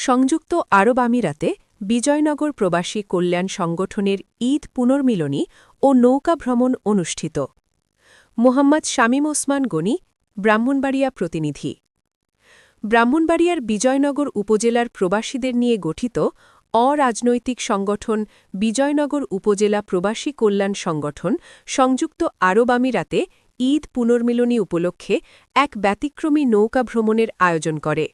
সংযুক্ত আরব আমিরাতে বিজয়নগর প্রবাসী কল্যাণ সংগঠনের ঈদ পুনর্মিলনী ও নৌকা ভ্রমণ অনুষ্ঠিত। মোহাম্মদ শামীম ওসমান গনি, ব্রাহ্মণবাড়িয়া প্রতিনিধি। ব্রাহ্মণবাড়িয়ার বিজয়নগর উপজেলার প্রবাসীদের নিয়ে গঠিত অরাজনৈতিক সংগঠন বিজয়নগর উপজেলা প্রবাসী কল্যাণ সংগঠন সংযুক্ত আরব আমিরাতে ঈদ পুনর্মিলনী উপলক্ষে এক ব্যতিক্রমী নৌকা ভ্রমণের আয়োজন করে।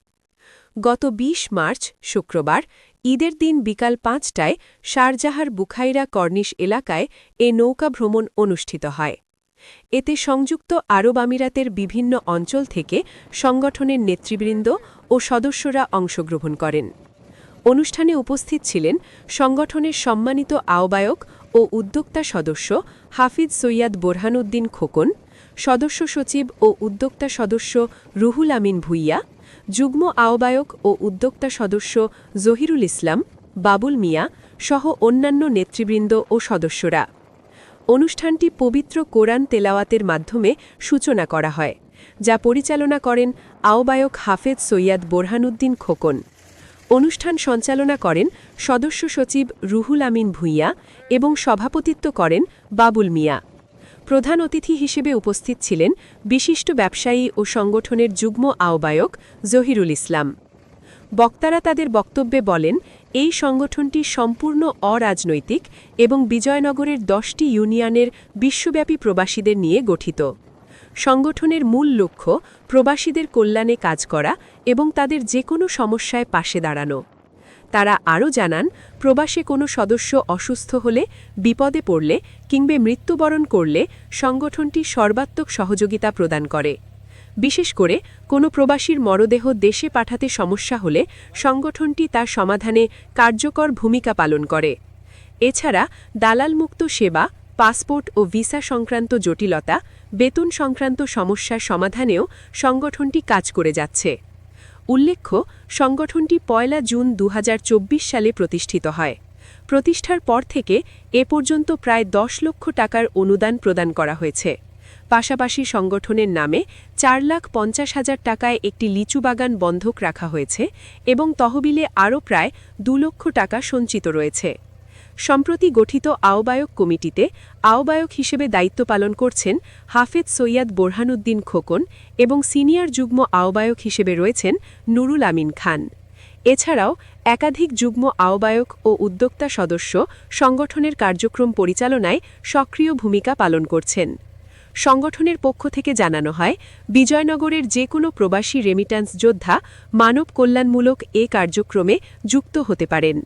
গত ২০ মার্চ শুক্রবার ঈদের দিন বিকাল ৫টায় শারজাহার বুখাইরা কর্নিশ এলাকায় এ নৌকা ভ্রমণ অনুষ্ঠিত হয়। এতে সংযুক্ত আরব আমিরাতের বিভিন্ন অঞ্চল থেকে সংগঠনের নেতৃবৃন্দ ও সদস্যরা অংশগ্রহণ করেন। অনুষ্ঠানে উপস্থিত ছিলেন সংগঠনের সম্মানিত আহ্বায়ক ও উদ্যোক্তা সদস্য হাফিজ সৈয়দ বোরহানউদ্দিন খোকন, সদস্য সচিব ও উদ্যোক্তা সদস্য রুহুল আমিন ভূঁইয়া, যুগ্ম আহ্বায়ক ও উদ্যোক্তা সদস্য জহিরুল ইসলাম, বাবুল মিয়া সহ অন্যান্য নেতৃবৃন্দ ও সদস্যরা। অনুষ্ঠানটি পবিত্র কোরআন তেলাওয়াতের মাধ্যমে সূচনা করা হয়, যা পরিচালনা করেন আহ্বায়ক হাফেজ সৈয়দ বোরহানউদ্দিন খোকন। অনুষ্ঠান সঞ্চালনা করেন সদস্য সচিব রুহুল আমিন ভূঁইয়া এবং সভাপতিত্ব করেন বাবুল মিয়া। প্রধান অতিথি হিসেবে উপস্থিত ছিলেন বিশিষ্ট ব্যবসায়ী ও সংগঠনের যুগ্ম আহ্বায়ক জহিরুল ইসলাম। বক্তারা তাদের বক্তব্যে বলেন, এই সংগঠনটি সম্পূর্ণ অরাজনৈতিক এবং বিজয়নগরের 10টি ইউনিয়নের বিশ্বব্যাপী প্রবাসীদের নিয়ে গঠিত। সংগঠনের মূল লক্ষ্য প্রবাসীদের কল্যাণে কাজ করা এবং তাদের যে কোনো সমস্যায় পাশে দাঁড়ানো। তারা আরও জানান, প্রবাসে কোনো সদস্য অসুস্থ হলে, বিপদে পড়লে কিংবা মৃত্যুবরণ করলে সংগঠনটি সর্বাত্মক সহযোগিতা প্রদান করে। বিশেষ করে কোনো প্রবাসীর মরদেহ দেশে পাঠাতে সমস্যা হলে সংগঠনটি তার সমাধানে কার্যকর ভূমিকা পালন করে। এছাড়া দালালমুক্ত সেবা, পাসপোর্ট ও ভিসা সংক্রান্ত জটিলতা, বেতন সংক্রান্ত সমস্যার সমাধানেও সংগঠনটি কাজ করে যাচ্ছে। উল্লেখ্য, সংগঠনটি ১ জুন ২০২৪ সালে প্রতিষ্ঠিত হয়। প্রতিষ্ঠার পর থেকে এ পর্যন্ত প্রায় ১০ লক্ষ টাকার অনুদান প্রদান করা হয়েছে। পাশাপাশি সংগঠনের নামে ৪,৫০,০০০ টাকায় একটি লিচু বাগান বন্ধক রাখা হয়েছে এবং তহবিলে আরও প্রায় ২ লক্ষ টাকা সঞ্চিত রয়েছে। সম্প্রতি গঠিত আহ্বায়ক কমিটিতে আহ্বায়ক হিসেবে দায়িত্ব পালন করছেন হাফেজ সৈয়দ বোরহানউদ্দিন খোকন এবং সিনিয়র যুগ্ম আহ্বায়ক হিসেবে রয়েছেন নুরুল আমিন খান। এছাড়াও একাধিক যুগ্ম আহ্বায়ক ও উদ্যোক্তা সদস্য সংগঠনের কার্যক্রম পরিচালনায় সক্রিয় ভূমিকা পালন করছেন। সংগঠনের পক্ষ থেকে জানানো হয়, বিজয়নগরের যে কোনো প্রবাসী রেমিট্যান্স যোদ্ধা মানব কল্যাণমূলক এ কার্যক্রমে যুক্ত হতে পারেন।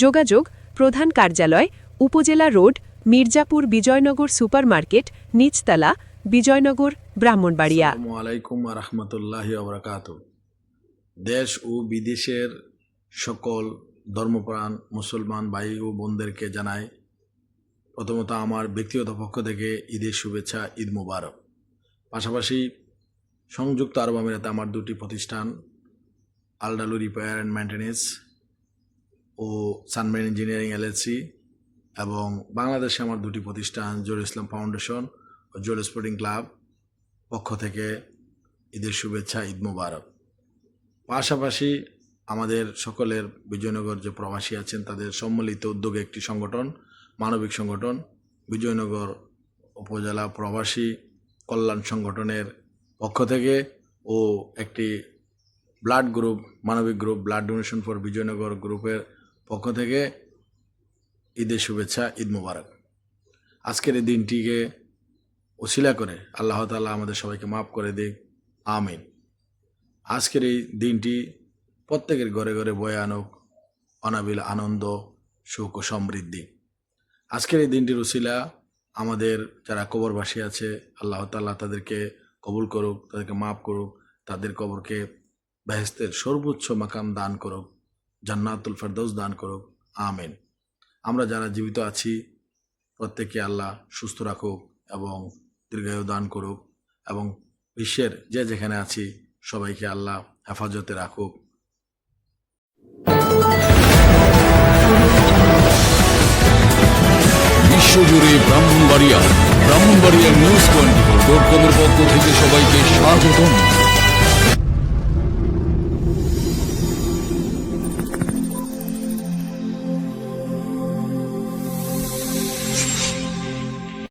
যোগাযোগ: প্রধান কার্যালয়, উপজেলা রোড, মির্জাপুর বিজয়নগর সুপারমার্কেট, নিচতলা, বিজয়নগর, ব্রাহ্মণবাড়িয়া। আসসালামু আলাইকুম ওয়া রাহমাতুল্লাহি ওয়া বারাকাতুহু। দেশ ও বিদেশের সকল ধর্মপ্রাণ মুসলমান ভাই ও বোনদেরকে জানাই প্রথমত আমার ব্যক্তিগত পক্ষ থেকে ঈদের শুভেচ্ছা, ঈদ মুবারক। পাশাপাশি সংযুক্ত আরব আমিরাতে আমার 2টি প্রতিষ্ঠান, আলডালু রিপেয়ার অ্যান্ড মেইনটেন্যান্স ও সানমেন ইঞ্জিনিয়ারিং এলএলসি, এবং বাংলাদেশে আমার 2টি প্রতিষ্ঠান জহিরুল ইসলাম ফাউন্ডেশন ও জুয়েল স্পোর্টিং ক্লাব পক্ষ থেকে ঈদের শুভেচ্ছা, ঈদ মুবারক। পাশাপাশি আমাদের সকলের বিজয়নগর যে প্রবাসী আছেন তাদের সম্মিলিত উদ্যোগে একটি সংগঠন, মানবিক সংগঠন বিজয়নগর উপজেলা প্রবাসী কল্যাণ সংগঠনের পক্ষ থেকে ও একটি ব্লাড গ্রুপ, মানবিক group blood donation for Bijoynagar গ্রুপের পক্ষ থেকে ঈদের শুভেচ্ছা, ঈদ মুবারক। আজকের এই দিনটিকে ওসিলা করে আল্লাহ তাআলা আমাদের সবাইকে মাফ করে দিক, আমিন। আজকের এই দিনটি প্রত্যেকের ঘরে ঘরে বয়ে আনুক অনাবিল আনন্দ, সুখ ও সমৃদ্ধি। আজকের এই দিনটির উসিলা আমাদের যারা কবরবাসী আছে আল্লাহ তাআলা তাদেরকে কবুল করুক, তাদেরকে মাফ করুক, তাদের কবরকে বেহেশতের সর্বোচ্চ মাকাম দান করুক, জান্নাতুল ফেরদৌস দান করুক, আমিন। আমরা যারা জীবিত আছি প্রত্যেককে আল্লাহ সুস্থ রাখুক এবং দীর্ঘায়ু দান করুক, এবং বিশ্বের যে যেখানে আছি সবাইকে আল্লাহ হেফাজতে রাখুক। বিশ্বজুড়ে ব্রাহ্মণবাড়িয়া নিউজ 24.com-এর পক্ষ থেকে সবাইকে স্বাগতম।